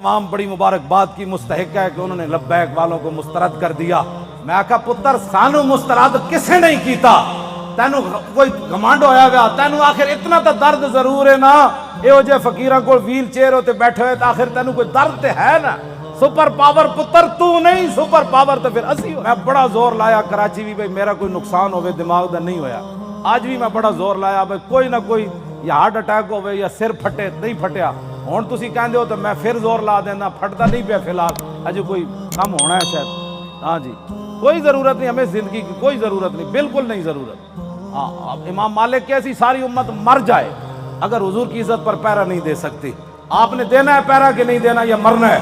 तमाम बड़ी मुबारकबाद की मुस्तहिक है कि उन्होंने लब्बैक वालों को मुस्तरद कर दिया। मैं आखा पुत्र सानू मुस्तरद किसे नहीं कीता, तैनू कोई घमंड होया गया, तैनू आखिर इतना तो दर्द जरूर है ना, यो जे फकीरां को व्हील चेयर होते बैठे हुए, तो आखिर तैनू कोई दर्द ते है ना। सुपर पावर पुत्र तू नहीं, सुपर पावर तो फिर असी हो। मैं बड़ा जोर लाया कराची भी भाई मेरा कोई नुकसान होवे दिमाग दा नहीं होया। आज भी मैं बड़ा जोर लाया भाई कोई ना कोई या हार्ट अटैक होवे या सिर फटे, नहीं फटिया। हुण तुसी कहंदे हो तो मैं फिर जोर ला देना, फटता नहीं पिया फिलहाल, अजे कोई कम होना है शायद। हाँ जी, कोई ज़रूरत नहीं हमें ज़िंदगी की, कोई ज़रूरत नहीं, बिल्कुल नहीं ज़रूरत। हाँ, अब इमाम मालिक की ऐसी सारी उम्मत मर जाए अगर हुजूर की इज्जत पर पैरा नहीं दे सकती। आपने देना है पैरा कि नहीं देना, या मरना है?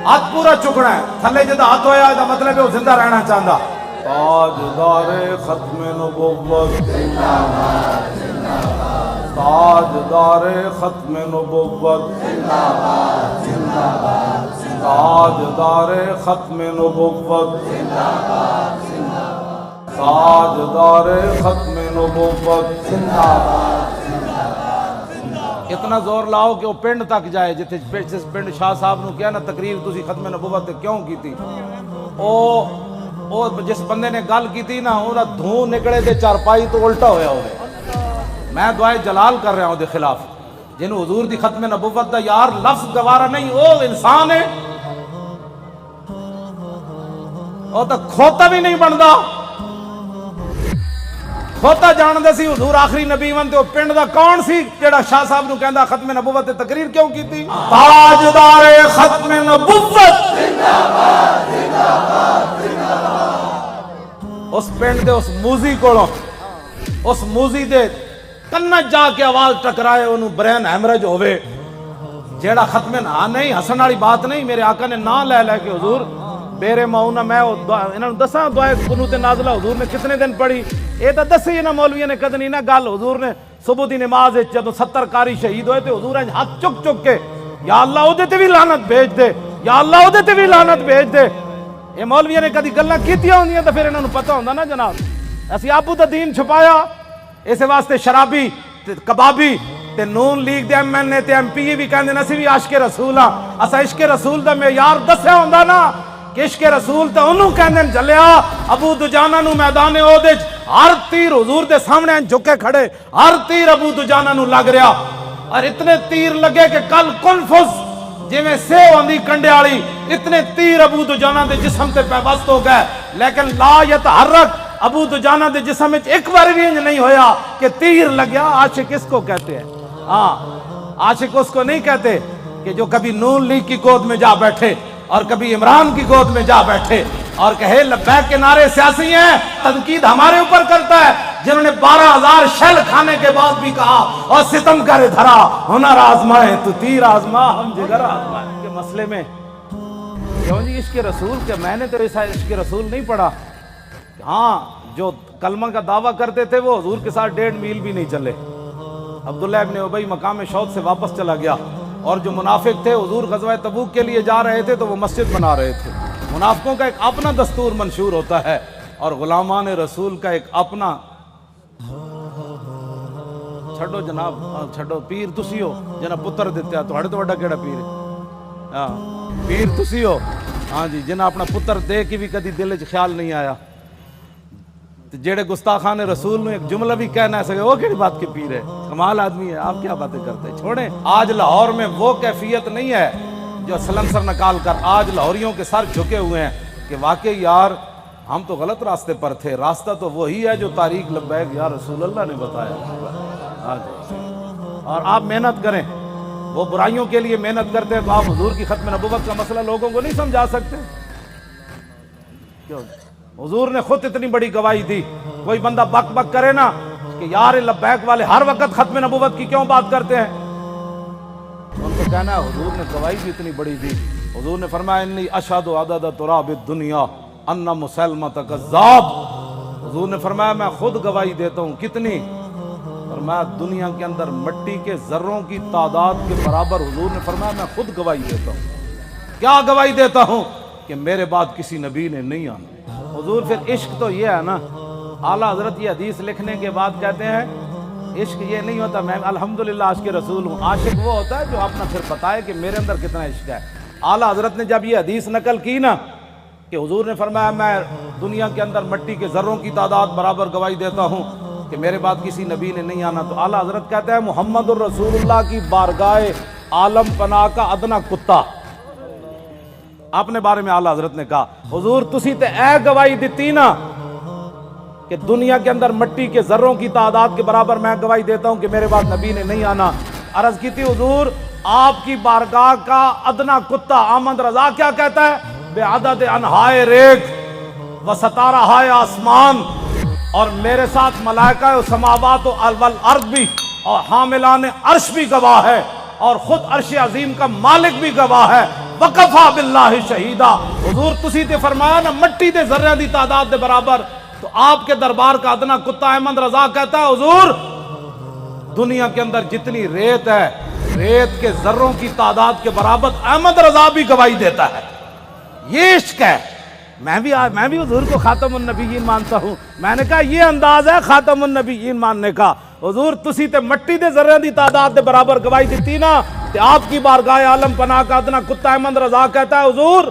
हाथ पूरा चुकना है, थले जिदा हाथ होया इसका मतलब है वो जिंदा रहना चाहता। ताजदारे खत्मे नबुव्वत जिंदाबाद जिंदाबाद, ताजदारे खत्मे नबुव्वत जिंदाबाद जिंदाबाद, ताजदारे खत्मे नबुव्वत जिंदाबाद जिंदाबाद, ताजदारे खत्मे नबुव्वत जिंदाबाद। इतना जोर लाओ कि वो पिंड तक जाए, जिथे जिस पिंड शाह साहब ने किया ना तकरीर तुसी खत्मे नबुव्वत क्यों की थी, ओ जिस बंदे ने गल की थी ना ਉਹਦਾ धूं निकले ते चारपाई तो उल्टा होया होवे। मैं दुआए जलाल कर रहा हूं ਉਹਦੇ खिलाफ, जिन्हों हुजूर दी खत्मे नबुव्वत दा यार लफ्ज गवारा नहीं, ओ इंसान है, ओ तो खोता भी नहीं बनता। खोता जानदे सी हुजूर आखिरी नबी वन, ते पिंड दा कौन सी जेड़ा शाह साहब नु कहंदा खत्मे नबुव्वत ते तकरीर क्यों कीती? ताजदारे खत्मे नबुव्वत जिंदाबाद जिंदाबाद जिंदाबाद। उस पिंड दे उस मूजी कोलों, उस मूजी दे कन्ना जाके आवाज टकराए, ओनू ब्रेन हैमरेज होवे, जेड़ा खत्मे ना नहीं हसन वाली बात नहीं। मेरे आका ने ना ले ले के हुजूर बेरे माऊना मैं इन्होंने दसा दुआए कुनूत नाज़िला हुजूर ने कितने दिन पढ़ी, ये तो दसी इन्होंने मौलवियों ने कद नहीं ना गल। हुजूर ने सुबह दी नमाज जदों 70 कारी शहीद होए तो हुजूर हाथ चुक चुक के या अल्लाह ओदे ते भी लानत भेज दे, या अल्लाह ओदे ते भी लानत भेज दे। ये मौलवियों ने कदी गल्लां कीतियां होंदियां तो फिर इन्होंने पता होंदा ना जनाब, असी आपू दा दीन छुपाया। इस वास्ते शराबी ते कबाबी ते नून लीग दे MNA ते MP भी कहंदे असी भी आशिक रसूल हां। असा इश्क रसूल दा मेयार दस्या होंदा ना कि इश्क रसूल तो उन्होंने कहंदे जलिया अबू दुजाना नु मैदान ओहदे हर तीर हुजूर दे सामने झुके खड़े, हर तीर अबू दुजाना नु लग रहा, और इतने तीर लगे कि कल कुलफुस जिवें सेव आंदी कंडे वाली, इतने तीर अबू दुजाना दे जिस्म ते पैबस्त हो गए, लेकिन ला यतहर्रक अबू दुजाना दे जिस्म में एक बार भी इंज नहीं होया कि तीर लग गया। आशिक इसको कहते हैं, हाँ आशिक उसको नहीं कहते कि जो कभी नून लीग की गोद में जा बैठे और कभी इमरान की गोद में जा बैठे और कहे लब्बैक के नारे सियासी हैं, तनकीद हमारे ऊपर करता है, जिन्होंने 12,000 शैल खाने के बाद भी कहा और सितम करे धरा, हुनर आजमाए तो तीर आजमा हम जिगर आजमाए के मसले में। क्यों जी इश्क रसूल के, मैंने तो ऐसा इश्क रसूल नहीं पढ़ा। हाँ जो कलमा का दावा करते थे वो हुजूर के साथ 1.5 मील भी नहीं चले। अब्दुल्लाह इब्न उबई मकाम शौक से वापस चला गया, और जो मुनाफिक थे हुजूर गज़वा तबूक के लिए जा रहे थे तो वो मस्जिद बना रहे थे। मुनाफिकों का एक अपना दस्तूर मंशूर होता है और गुलामान रसूल का एक अपना। छड़ो जनाब छड़ो, पीर तुसी हो जना पुत्र दित्या, तुहाडे तो वड्डा केड़ा पीर है? हाँ पीर तुसी हो, हाँ जी, जिन्हें अपना पुत्र दे के भी कभी दिल च ख्याल नहीं आया। जेड़े गुस्ताखान रसूल ने एक जुमला भी कहना है सके, वो केड़ी बात के पीर है? कमाल आदमी है, आप क्या बातें करते हैं? छोड़े, आज लाहौर में वो कैफियत नहीं है जो सलंसर निकाल कर आज लाहौरियों के सर झुके हुए हैं कि वाकई यार हम तो गलत रास्ते पर थे, रास्ता तो वही है जो तारीख लब्बैक या रसूल अल्लाह ने बताया। हाँ जी, और आप मेहनत करें, वो बुराइयों के लिए मेहनत करते हैं तो आप हुजूर की खत्म नबुव्वत का मसला लोगों को नहीं समझा सकते। क्यों? हुजूर ने खुद इतनी बड़ी गवाही दी। कोई बंदा बक बक करे ना कि यार लब्बैक वाले हर वक्त खत्म नबुव्वत की क्यों बात करते हैं, उनको कहना है हुजूर ने गवाही भी इतनी बड़ी दी। हुजूर ने फरमाया इन्नी अशहदु अदद तुराब दुनिया अन्ना मुसलमत कज़्ज़ाब। हुजूर ने फरमाया मैं खुद गवाही देता हूँ, कितनी? फरमाया दुनिया के अंदर मिट्टी के जर्रों की तादाद के बराबर। हुजूर ने फरमाया मैं खुद गवाही देता हूँ। क्या गवाही देता हूँ? कि मेरे बाद किसी नबी ने नहीं आना। हुजूर फिर इश्क तो ये है ना, आला हजरत ये हदीस लिखने के बाद कहते हैं عشق یہ نہیں ہوتا میں الحمدللہ عاشق رسول ہوں. عاشق وہ ہوتا ہے جو اپنا پھر بتائے کہ میرے اندر کتنا عشق ہے. اعلیٰ حضرت نے جب یہ حدیث نقل کی نا کہ حضور نے فرمایا میں دنیا کے اندر مٹی کے ذروں کی تعداد برابر گواہی دیتا ہوں کہ میرے بعد کسی نبی نے نہیں آنا, تو اعلیٰ حضرت کہتا ہے محمد الرسول اللہ کی بارگاہ عالم پناہ کا ادنا کتا. اپنے بارے میں اعلیٰ حضرت نے کہا حضور تسی تے اے گواہی دیتی نا کہ دنیا کے اندر مٹی کے ذروں کی تعداد کے برابر میں گواہی دیتا ہوں کہ میرے بعد نبی نے نہیں آنا. عرض کی تھی حضور آپ کی بارگاہ کا ادنا کتا احمد رضا کیا کہتا ہے؟ بے عدد انہائے ریگ و ستارہائے آسمان اور میرے ساتھ ملائکہ و سماوات و والارض بھی اور حاملان عرش بھی گواہ ہے اور خود عرش عظیم کا مالک بھی گواہ ہے. وکفا باللہ شہیدہ. حضور تسی تے فرمایا نا مٹی دے ذرے دی تعداد دے برابر, تو آپ کے دربار کا ادنا کتا احمد رضا کہتا ہے حضور دنیا کے اندر جتنی ریت ہے ریت کے ذروں کی تعداد کے برابر احمد رضا بھی گواہی دیتا ہے. یہ عشق ہے. میں بھی حضور کو خاتم النبیین مانتا ہوں. میں نے کہا یہ انداز ہے خاتم النبیین ماننے کا. حضور تسی تے مٹی دے ذرے دی تعداد دے برابر گواہی دیتی نا کہ آپ کی بارگاہ عالم پناہ کا ادنا کتا احمد رضا کہتا ہے حضور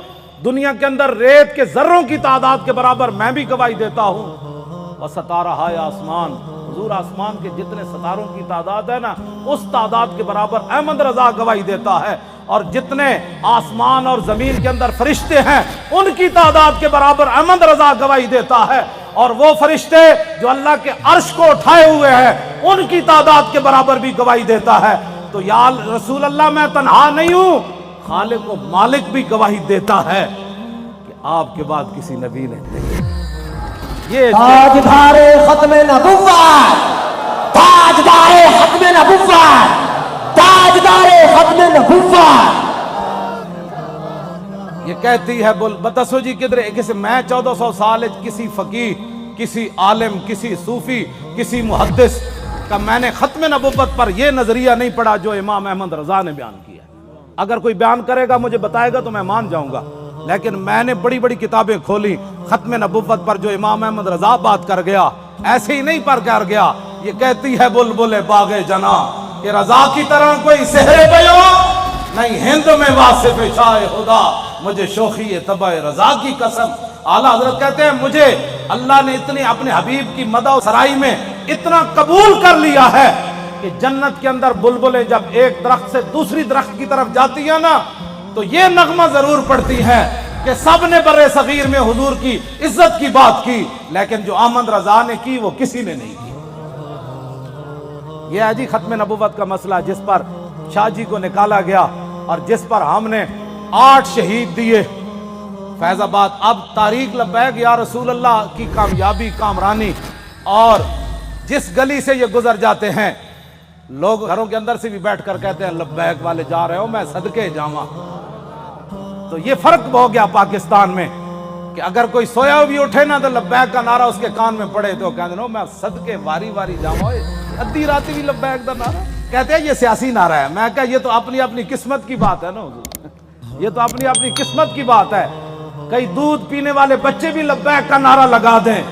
دنیا کے اندر ریت کے ذروں کی تعداد کے برابر میں بھی گواہی دیتا ہوں. وہ ستارہائے آسمان, حضور آسمان کے جتنے ستاروں کی تعداد ہے نا اس تعداد کے برابر احمد رضا گواہی دیتا ہے, اور جتنے آسمان اور زمین کے اندر فرشتے ہیں ان کی تعداد کے برابر احمد رضا گواہی دیتا ہے, اور وہ فرشتے جو اللہ کے عرش کو اٹھائے ہوئے ہیں ان کی تعداد کے برابر بھی گواہی دیتا ہے. تو یا رسول اللہ میں تنہا نہیں ہوں, خالق و مالک بھی گواہی دیتا ہے کہ آپ کے بعد کسی نبی نے نہیں. یہ تاجدار ختم نبوت, تاجدار ختم نبوت, تاجدار ختم نبوت. یہ کہتی ہے بتسو جی کدھر کسی میں 1400 سال کسی فقیہ کسی عالم کسی صوفی کسی محدث کا میں نے ختم نبوت پر یہ نظریہ نہیں پڑھا جو امام احمد رضا نے بیان کیا. اگر کوئی بیان کرے گا مجھے بتائے گا تو میں مان جاؤں گا, لیکن میں نے بڑی بڑی کتابیں کھولی ختم نبوت پر جو امام احمد رضا بات کر گیا ایسے ہی نہیں پر کر گیا. یہ کہتی ہے بلبل باغ جنا کہ رضا کی طرح کوئی سحر بیان نہیں ہند میں واصف شاہ خدا, مجھے شوخی طبع رضا کی قسم. اعلیٰ حضرت کہتے ہیں مجھے اللہ نے اتنی اپنے حبیب کی مدح و سرائی میں اتنا قبول کر لیا ہے کہ جنت کے اندر بلبلیں جب ایک درخت سے دوسری درخت کی طرف جاتی ہیں نا تو یہ نغمہ ضرور پڑتی ہے کہ سب نے برے صغیر میں حضور کی عزت کی بات کی, لیکن جو احمد رضا نے کی وہ کسی نے نہیں کی. یہ ہے جی ختم نبوت کا مسئلہ جس پر شاہ جی کو نکالا گیا اور جس پر ہم نے 8 شہید دیے فیض آباد. اب تاریخ لبیک یا رسول اللہ کی کامیابی کامرانی, اور جس گلی سے یہ گزر جاتے ہیں لوگ گھروں کے اندر سے بھی بیٹھ کر کہتے ہیں لبیک والے جا رہے ہو میں صدقے جاواں. تو یہ فرق ہو گیا پاکستان میں کہ اگر کوئی سویا بھی اٹھے نا تو لبیک کا نعرہ اس کے کان میں پڑے تو کہتے ہیں میں صدقے واری واری جاواں. ادھی راتی بھی لبیک کا نعرہ کہتے ہیں یہ سیاسی نعرہ ہے. میں کہا یہ تو اپنی اپنی قسمت کی بات ہے نا حضور, یہ تو اپنی اپنی قسمت کی بات ہے. کئی دودھ پینے والے بچے بھی لبیک کا نعرہ لگا دیں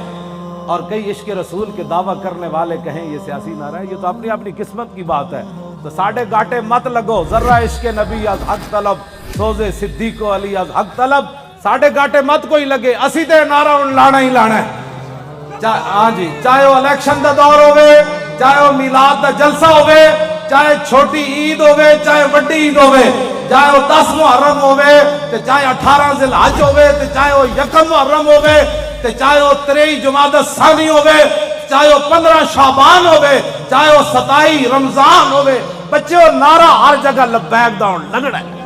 اور کئی عشق رسول کے دعویٰ کرنے والے کہیں یہ سیاسی نعرہ ہے. یہ تو اپنی اپنی قسمت کی بات ہے. تو ساڑھے گاٹے مت لگو, ذرہ عشق نبی از حق طلب, سوزے صدیق و علی از حق طلب. ساڑھے گاٹے مت کوئی لگے, اسی تے نعرہ ان لانا ہی لانا ہے. ہاں جی, چاہے وہ الیکشن دا دور ہوئے, چاہے وہ میلاد دا جلسہ ہوئے, چاہے چھوٹی عید ہوئے چاہے بڑی عید ہوئے, چاہے وہ 10 محرم ہوئے چاہے 18 ذی الحج ہوئے, چاہے وہ 1 محرم ہوئے, چاہے وہ 23 جمادی الثانی ہوئے, چاہے وہ 15 شعبان ہوئے, چاہے وہ 27 رمضان ہوئے, بچے وہ نعرہ ہر جگہ لبیک دا لگڑا ہے.